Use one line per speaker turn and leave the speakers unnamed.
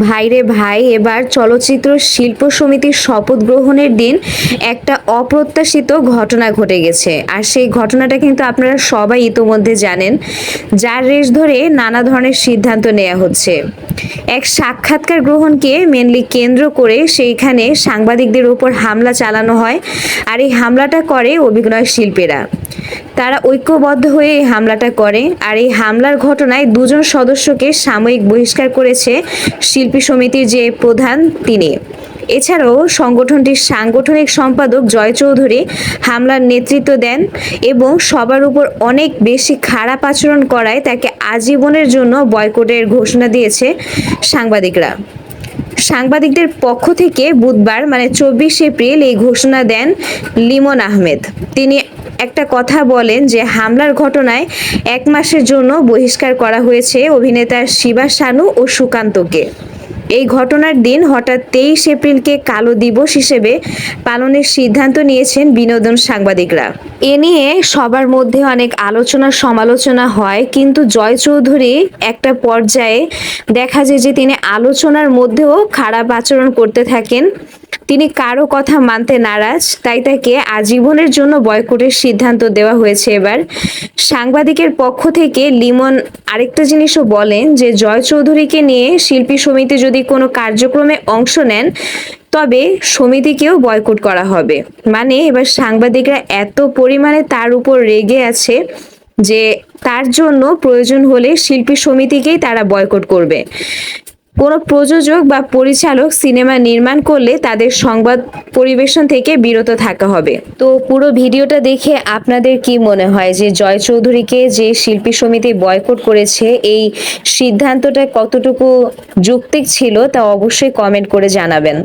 ভাইরে ভাই, এবার চলচ্চিত্র শিল্প সমিতির শপথ গ্রহণের দিন একটা অপ্রত্যাশিত ঘটনা ঘটে গেছে। আর সেই ঘটনাটা কিন্তু আপনারা সবাই ইতোমধ্যে জানেন, যার রেশ ধরে নানা ধরনের সিদ্ধান্ত নেওয়া হচ্ছে। এক সাক্ষাৎকার গ্রহণকে মেনলি কেন্দ্র করে সেইখানে সাংবাদিকদের উপর হামলা চালানো হয়। আর এই হামলাটা করে অভিনয় শিল্পীরা। তারা ঐক্যবদ্ধ হয়ে এই হামলাটা করে। আর এই হামলার ঘটনায় দুজন সদস্যকে সাময়িক বহিষ্কার করেছে শিল্পী সমিতির যে প্রধান তিনি। এছাড়াও সংগঠনটির সাংগঠনিক সম্পাদক জয় চৌধুরী হামলার নেতৃত্ব দেন এবং সবার উপর অনেক বেশি খারাপ আচরণ করায় তাকে আজীবনের জন্য বয়কটের ঘোষণা দিয়েছে সাংবাদিকরা। সাংবাদিকদের পক্ষ থেকে বুধবার মানে 24 এপ্রিল এই ঘোষণা দেন লিমন আহমেদ। তিনি একটা কথা বলেন যে হামলার ঘটনায় 1 মাসের জন্য বহিষ্কার করা হয়েছে অভিনেতা শিবা শানু ও সুকান্তকে। এই ঘটনার দিন হঠাৎ 23 এপ্রিলকে কালো দিবস হিসেবে পালনের সিদ্ধান্ত নিয়েছেন বিনোদন সাংবাদিকরা। এ নিয়ে সবার মধ্যে অনেক আলোচনা সমালোচনা হয়, কিন্তু জয় চৌধুরী একটা পর্যায়ে দেখা যায় যে তিনি আলোচনার মধ্যেও খারাপ আচরণ করতে থাকেন। তিনি কারো কথা মানতে নারাজ, তাই তাকে আজীবনের জন্য বয়কটের সিদ্ধান্ত দেওয়া হয়েছে। এবার সাংবাদিকের পক্ষ থেকে লিমন আরেকটা জিনিসও বলেন যে জয় চৌধুরীকে নিয়ে শিল্পী সমিতি যদি কোনো কার্যক্রমে অংশ নেন তবে সমিতিকেও বয়কট করা হবে। মানে এবার সাংবাদিকরা এত পরিমাণে তার উপর রেগে আছে যে তার জন্য প্রয়োজন হলে শিল্পী সমিতিকেই তারা বয়কট করবে। কোনো প্রযোজক বা পরিচালক সিনেমা নির্মাণ করলে তাদের সংবাদ পরিবেশন থেকে বিরত থাকা হবে। তো পুরো ভিডিওটা দেখে আপনাদের কি মনে হয় যে জয় চৌধুরীকে যে শিল্পী সমিতি বয়কট করেছে এই সিদ্ধান্তটা কতটুকু যৌক্তিক ছিল তা অবশ্যই কমেন্ট করে জানাবেন।